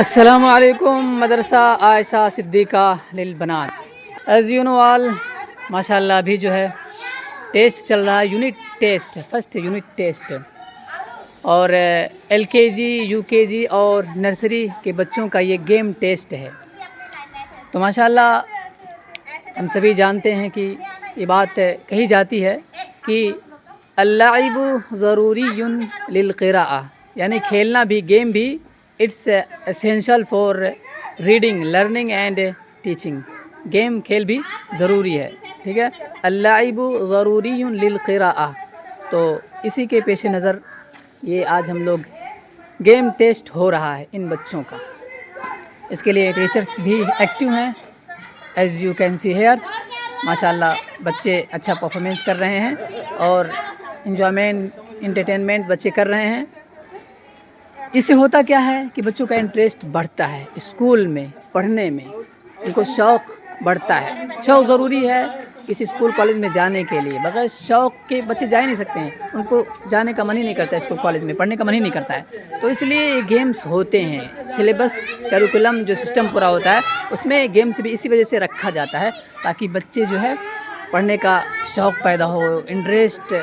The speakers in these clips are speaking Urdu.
السلام علیکم مدرسہ عائشہ صدیقہ للبنات. ایز یو نو آل ماشاء اللہ ابھی جو ہے ٹیسٹ چل رہا ہے، unit test, first unit test, اور ایل کے جی، یو کے جی اور نرسری کے بچوں کا یہ گیم ٹیسٹ ہے. تو ماشاء اللہ ہم سبھی جانتے ہیں کہ یہ بات کہی جاتی ہے کہ اللعب ضروری للقراءہ، یعنی کھیلنا بھی، گیم بھی it's essential for reading, learning and teaching. Game کھیل بھی ضروری ہے، ٹھیک ہے. اللعب ضروری للقراءہ، تو اسی کے پیش نظر یہ آج ہم لوگ گیم ٹیسٹ ہو رہا ہے ان بچوں کا. اس کے لیے ٹیچرس بھی ایکٹیو ہیں، as you can see here. ماشاء اللہ بچے اچھا پرفارمنس کر رہے ہیں اور انجوائمنٹ، انٹرٹینمنٹ بچے کر رہے ہیں. اس سے ہوتا کیا ہے کہ بچوں کا انٹرسٹ بڑھتا ہے اسکول میں پڑھنے میں، ان کو شوق بڑھتا ہے. شوق ضروری ہے کسی اسکول کالج میں جانے کے لیے. بغیر شوق کے بچے جا ہی نہیں سکتے ہیں، ان کو جانے کا من ہی نہیں کرتا ہے، اسکول کالج میں پڑھنے کا من ہی نہیں کرتا ہے. تو اس لیے یہ گیمز ہوتے ہیں. سلیبس کیریکولم جو سسٹم پورا ہوتا ہے اس میں گیمز بھی اسی وجہ سے رکھا جاتا ہے تاکہ بچے جو ہے پڑھنے کا شوق پیدا ہو، انٹرسٹ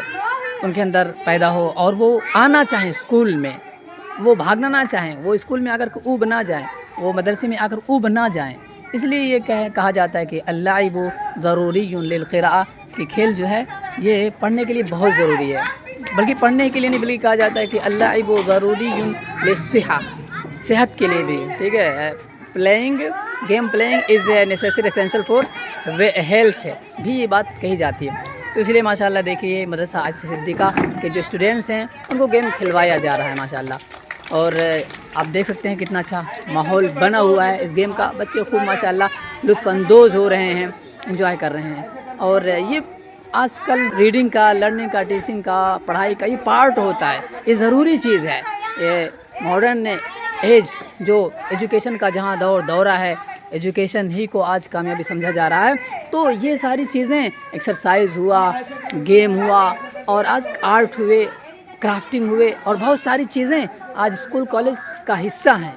ان کے اندر پیدا ہو، اور وہ آنا چاہیں اسکول میں، وہ بھاگنا نہ چاہیں، وہ اسکول میں آ کر اوب نہ جائیں، وہ مدرسے میں آ کر اوب نہ جائیں. اس لیے یہ کہا جاتا ہے کہ اللعب ضروری للقراءہ، کہ کھیل جو ہے یہ پڑھنے کے لیے بہت ضروری ہے. بلکہ پڑھنے کے لیے نہیں، بلکہ کہا جاتا ہے کہ اللعب ضروری للصحہ، صحت کے لیے بھی، ٹھیک ہے. Game playing is necessary essential for health بھی یہ بات کہی جاتی ہے. تو اس لیے ماشاء اللہ دیکھیے مدرسہ عائشہ صدیقہ کے جو اسٹوڈینٹس ہیں ان کو گیم کھلوایا جا رہا ہے ماشاء اللہ. اور آپ دیکھ سکتے ہیں کتنا اچھا ماحول بنا ہوا ہے اس گیم کا. بچے خوب ماشاء اللہ لطف اندوز ہو رہے ہیں، انجوائے کر رہے ہیں. اور یہ آج کل ریڈنگ کا، لرننگ کا، ٹیچنگ کا، پڑھائی کا یہ پارٹ ہوتا ہے، یہ ضروری چیز ہے. یہ ماڈرن ایج جو ایجوکیشن کا جہاں دورہ ہے، ایجوکیشن ہی کو آج کامیابی سمجھا جا رہا ہے. تو یہ ساری چیزیں، ایکسرسائز ہوا، گیم ہوا، اور آج آرٹ ہوئے، کرافٹنگ ہوئے، اور بہت ساری چیزیں آج اسکول کالج کا حصہ ہیں،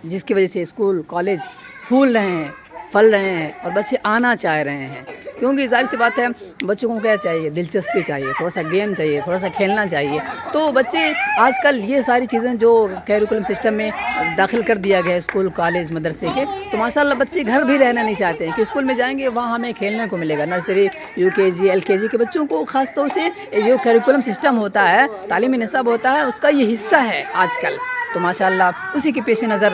جس کی وجہ سے اسکول کالج پھول رہے ہیں، پھل رہے ہیں، اور بچے آنا چاہ رہے ہیں. کیونکہ ظاہر سی بات ہے بچوں کو کیا چاہیے، دلچسپی چاہیے، تھوڑا سا گیم چاہیے، تھوڑا سا کھیلنا چاہیے. تو بچے آج کل یہ ساری چیزیں جو کیریکولم سسٹم میں داخل کر دیا گیا ہے اسکول کالج مدرسے کے، تو ماشاء اللہ بچے گھر بھی رہنا نہیں چاہتے ہیں کہ اسکول میں جائیں گے وہاں ہمیں کھیلنے کو ملے گا. نرسری، یو کے جی، ایل کے جی کے بچوں کو خاص طور سے جو کیریکولم سسٹم ہوتا ہے، تعلیمی نصاب ہوتا ہے، اس کا یہ حصہ ہے آج کل. تو ماشاء اللہ اسی کے پیش نظر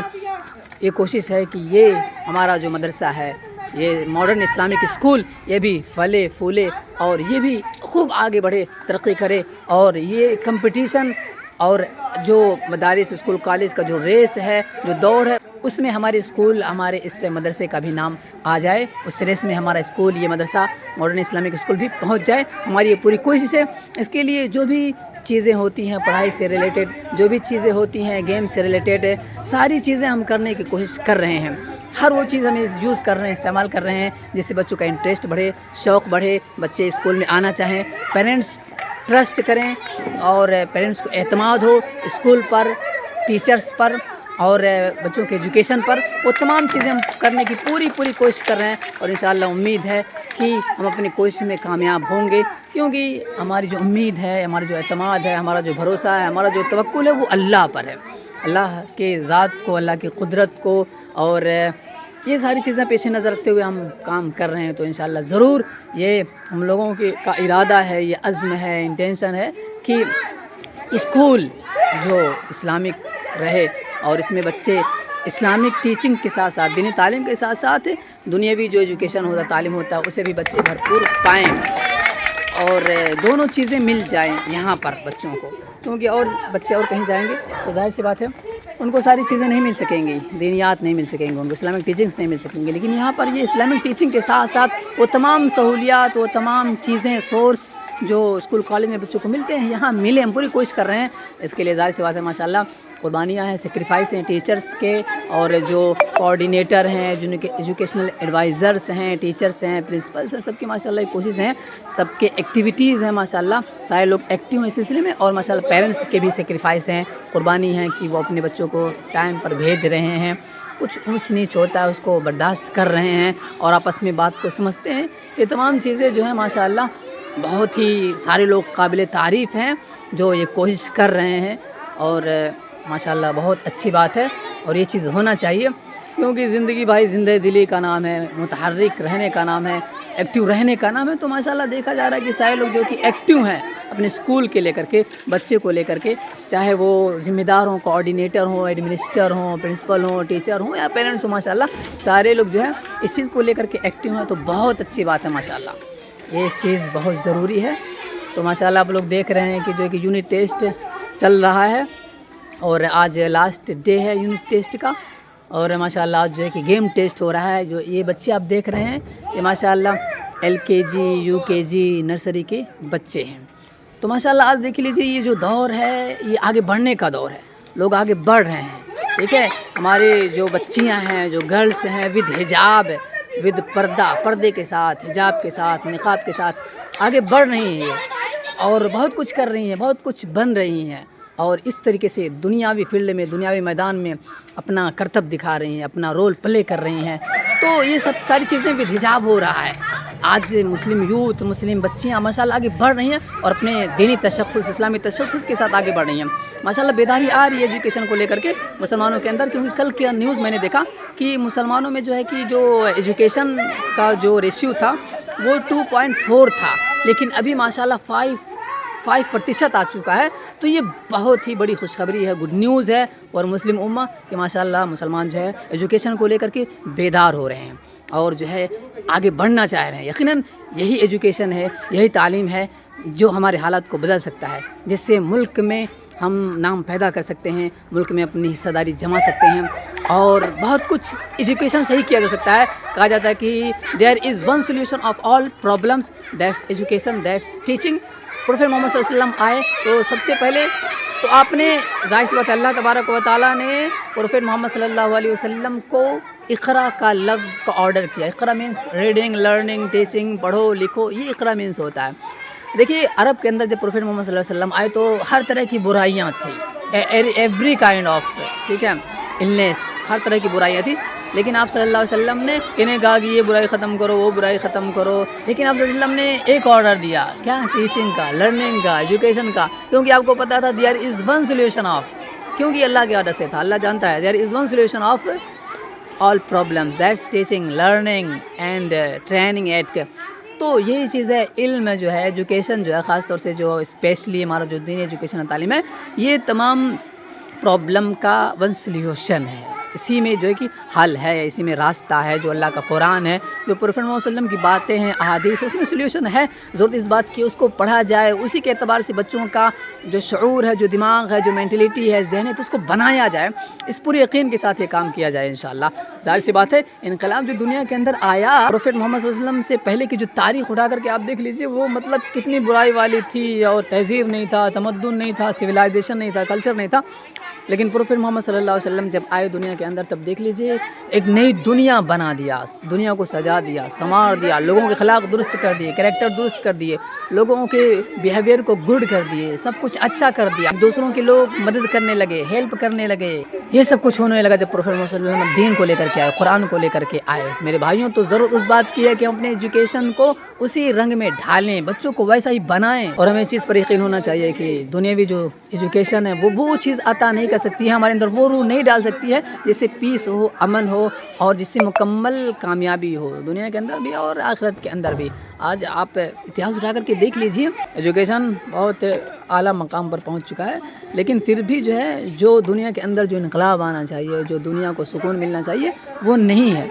یہ کوشش ہے کہ یہ ہمارا جو مدرسہ ہے، یہ ماڈرن اسلامک اسکول، یہ بھی پھلے پھولے اور یہ بھی خوب آگے بڑھے، ترقی کرے. اور یہ کمپٹیشن اور جو مدارس، اسکول کالج کا جو ریس ہے، جو دوڑ ہے، اس میں ہمارے اسکول، ہمارے اس مدرسے کا بھی نام آ جائے. اس ریس میں ہمارا اسکول، یہ مدرسہ ماڈرن اسلامک اسکول بھی پہنچ جائے. ہماری یہ پوری کوشش ہے. اس کے لیے جو بھی چیزیں ہوتی ہیں پڑھائی سے ریلیٹڈ، جو بھی چیزیں ہوتی ہیں گیم سے ریلیٹڈ، ساری چیزیں ہم کرنے کی کوشش کر رہے ہیں. ہر وہ چیز ہم یوز کر رہے ہیں، استعمال کر رہے ہیں جس سے بچوں کا انٹرسٹ بڑھے، شوق بڑھے، بچے اسکول میں آنا چاہیں، پیرنٹس ٹرسٹ کریں، اور پیرنٹس کو اعتماد ہو اسکول پر، ٹیچرس پر، اور بچوں کے ایجوکیشن پر. وہ تمام چیزیں ہم کرنے کی پوری کوشش کر رہے ہیں. اور انشاءاللہ امید ہے کہ ہم اپنی کوشش میں کامیاب ہوں گے، کیونکہ ہماری جو امید ہے، ہمارا جو اعتماد ہے، ہمارا جو بھروسہ ہے، ہمارا جو توکل ہے، وہ اللہ پر ہے. اللہ کے ذات کو، اللہ کی قدرت کو، اور یہ ساری چیزیں پیش نظر رکھتے ہوئے ہم کام کر رہے ہیں. تو انشاءاللہ ضرور یہ ہم لوگوں کا ارادہ ہے، یہ عزم ہے، انٹینشن ہے کہ اسکول جو اسلامک رہے، اور اس میں بچے اسلامک ٹیچنگ کے ساتھ ساتھ، دینی تعلیم کے ساتھ ساتھ دنیاوی جو ایجوکیشن ہوتا ہے، تعلیم ہوتا ہے، اسے بھی بچے بھرپور پائیں، اور دونوں چیزیں مل جائیں یہاں پر بچوں کو. کیونکہ اور بچے اور کہیں جائیں گے تو ظاہر سی بات ہے ان کو ساری چیزیں نہیں مل سکیں گی، دینیات نہیں مل سکیں گے، ان کو اسلامک ٹیچنگس نہیں مل سکیں گے. لیکن یہاں پر یہ اسلامک ٹیچنگ کے ساتھ ساتھ وہ تمام سہولیات، وہ تمام چیزیں، سورس جو اسکول کالج میں بچوں کو ملتے ہیں، یہاں ملے. ہم پوری کوشش کر رہے ہیں اس کے لیے. ظاہر سی بات ہے ماشاء اللہ قربانیاں ہیں، سیکریفائس ہیں ٹیچرس کے، اور جو کوآرڈینیٹر ہیں، جن کے ایجوکیشنل ایڈوائزرس ہیں، ٹیچرس ہیں، پرنسپلس ہیں، سب کی ماشاء اللہ کوشش ہیں، سب کے ایکٹیویٹیز ہیں ماشاء اللہ، سارے لوگ ایکٹیو ہیں اس سلسلے میں، اور ماشاء اللہ پیرنٹس کے بھی سیکریفائس ہیں، قربانی ہیں کہ وہ اپنے بچوں کو ٹائم پر بھیج رہے ہیں، کچھ اونچ نیچ ہوتا ہے اس کو برداشت کر رہے ہیں اور آپس میں بات کو سمجھتے ہیں. یہ تمام چیزیں جو ہیں ماشاء اللہ بہت ہی سارے لوگ قابل تعریف ہیں جو یہ کوشش کر رہے ہیں، اور ماشاء اللہ بہت اچھی بات ہے، اور یہ چیز ہونا چاہیے، کیونکہ زندگی بھائی زندہ دلی کا نام ہے، متحرک رہنے کا نام ہے، ایکٹیو رہنے کا نام ہے. تو ماشاء اللہ دیکھا جا رہا ہے کہ سارے لوگ جو کہ ایکٹیو ہیں اپنے اسکول کے لے کر کے، بچے کو لے کر کے، چاہے وہ ذمہ دار ہوں، کوآرڈینیٹر ہوں، ایڈمنسٹر ہوں، پرنسپل ہوں، ٹیچر ہوں یا پیرنٹس ہوں، ماشاء اللہ سارے لوگ جو ہیں اس چیز کو لے کر کے ایکٹیو ہیں. تو بہت اچھی بات ہے ماشاء اللہ، یہ چیز بہت ضروری ہے. تو ماشاء اللہ آپ لوگ دیکھ رہے ہیں کہ جو کہ یونٹ ٹیسٹ چل رہا ہے، اور آج لاسٹ ڈے ہے یونٹ ٹیسٹ کا، اور ماشاء اللہ آج جو ہے کہ گیم ٹیسٹ ہو رہا ہے. جو یہ بچے آپ دیکھ رہے ہیں یہ ماشاء اللہ LKG UKG نرسری کے بچے ہیں. تو ماشاء اللہ آج دیکھ لیجیے یہ جو دور ہے یہ آگے بڑھنے کا دور ہے، لوگ آگے بڑھ رہے ہیں. ٹھیک ہے، ہمارے جو بچیاں ہیں، جو گرلس ہیں، ود حجاب، ود پردے کے ساتھ، حجاب کے ساتھ، نقاب کے ساتھ آگے بڑھ رہی ہیں اور بہت کچھ کر رہی ہیں، بہت کچھ بن رہی ہیں، اور اس طریقے سے دنیاوی فیلڈ میں، دنیاوی میدان میں اپنا کرتب دکھا رہی ہیں، اپنا رول پلے کر رہی ہیں. تو یہ سب ساری چیزیں ود حجاب ہو رہا ہے. آج مسلم یوتھ، مسلم بچیاں ماشاء اللہ آگے بڑھ رہی ہیں اور اپنے دینی تشخص، اسلامی تشخص کے ساتھ آگے بڑھ رہی ہیں. ماشاء اللہ بیداری آ رہی ہے ایجوکیشن کو لے کر کے مسلمانوں کے اندر، کیونکہ کل کیا نیوز میں نے دیکھا کہ مسلمانوں میں جو ہے کہ جو ایجوکیشن کا جو ریشیو تھا وہ 2.4 تھا، لیکن ابھی ماشاء اللہ 5% آ چکا ہے. تو یہ بہت ہی بڑی خوشخبری ہے، گڈ نیوز ہے، اور مسلم امہ کہ ماشاء اللہ مسلمان جو ہے ایجوکیشن کو لے کر کے بیدار ہو رہے ہیں اور جو ہے آگے بڑھنا چاہ رہے ہیں. یقیناً یہی ایجوکیشن ہے، یہی تعلیم ہے جو ہمارے حالات کو بدل سکتا ہے، جس سے ملک میں ہم نام پیدا کر سکتے ہیں، ملک میں اپنی حصہ داری جما سکتے ہیں، اور بہت کچھ ایجوکیشن سے ہی کیا جا سکتا ہے. کہا جاتا ہے کہ there is one solution of all problems, that's education, that's teaching. Prophet محمد صلی اللہ علیہ وسلم آئے تو سب سے پہلے تو آپ نے ظاہر سی بات ہے اللہ تبارک و تعالیٰ نے پروفیٹ محمد صلی اللہ علیہ وسلم کو اقرا کا لفظ کا آرڈر کیا. اقرا مینس ریڈنگ، لرننگ، ٹیچنگ، پڑھو لکھو، یہ اقرا مینس ہوتا ہے. دیکھیے عرب کے اندر جب پروفیٹ محمد صلی اللہ علیہ وسلم آئے تو ہر طرح کی برائیاں تھیں، ایوری کائنڈ آف، ٹھیک ہے، النیس، ہر طرح کی برائیاں تھیں. لیکن آپ صلی اللہ علیہ وسلم نے انہیں کہا کہ یہ برائی ختم کرو، وہ برائی ختم کرو. لیکن آپ صلی اللہ علیہ وسلم نے ایک آرڈر دیا، کیا؟ ٹیچنگ کا، لرننگ کا، ایجوکیشن کا، کیونکہ آپ کو پتا تھا there is one solution of, کیونکہ اللہ کے آرڈر سے تھا، اللہ جانتا ہے there is one solution of all problems, that's teaching, learning and training at. تو یہی چیز ہے، علم جو ہے، ایجوکیشن جو ہے، خاص طور سے جو اسپیشلی ہمارا جو دینی ایجوکیشن تعلیم ہے، یہ تمام پرابلم کا ون سلیوشن ہے. اسی میں جو ہے کہ حل ہے، اسی میں راستہ ہے، جو اللہ کا قرآن ہے، جو پروفیٹ محمد صلی اللہ علیہ وسلم کی باتیں ہیں، احادیث، اس میں سلیوشن ہے. ضرورت اس بات کی اس کو پڑھا جائے، اسی کے اعتبار سے بچوں کا جو شعور ہے، جو دماغ ہے، جو مینٹلٹی ہے، ذہن ہے، تو اس کو بنایا جائے. اس پورے یقین کے ساتھ یہ کام کیا جائے انشاءاللہ. ظاہر سی بات ہے انقلاب جو دنیا کے اندر آیا پروفیٹ محمد صلی اللہ علیہ وسلم سے پہلے کی جو تاریخ اٹھا کر کے آپ دیکھ لیجئے، وہ مطلب کتنی برائی والی تھی، اور تہذیب نہیں تھا، تمدن نہیں تھا، سویلائزیشن نہیں تھا، کلچر نہیں تھا. لیکن پروفیٹ محمد صلی اللہ علیہ وسلم جب آئے دنیا کے اندر، تب دیکھ لیجئے ایک نئی دنیا بنا دیا، دنیا کو سجا دیا، سنوار دیا، لوگوں کے اخلاق درست کر دیے، کریکٹر درست کر دیے، لوگوں کے بیہیویئر کو گڈ کر دیے، سب کچھ اچھا کر دیا. دوسروں کے لوگ مدد کرنے لگے، ہیلپ کرنے لگے. یہ سب کچھ ہونے لگا جب پروفیٹ محمد صلی اللہ علیہ وسلم دین کو لے کر کے آئے، قرآن کو لے کر کے آئے. میرے بھائیوں، تو ضرورت اس بات کی ہے کہ ہم اپنے ایجوکیشن کو اسی رنگ میں ڈھالیں، بچوں کو ویسا ہی بنائیں. اور ہمیں اس چیز پر یقین ہونا چاہیے کہ دنیاوی جو ایجوکیشن ہے وہ چیز عطا نہیں کر سکتی ہے، ہمارے اندر وہ روح نہیں ڈال سکتی ہے جس سے پیس ہو، امن ہو، اور جس سے مکمل کامیابی ہو دنیا کے اندر بھی اور آخرت کے اندر بھی. آج آپ اتہاس اٹھا کر کے دیکھ لیجئے، ایجوکیشن بہت اعلیٰ مقام پر پہنچ چکا ہے، لیکن پھر بھی جو ہے جو دنیا کے اندر جو انقلاب آنا چاہیے، جو دنیا کو سکون ملنا چاہیے، وہ نہیں ہے.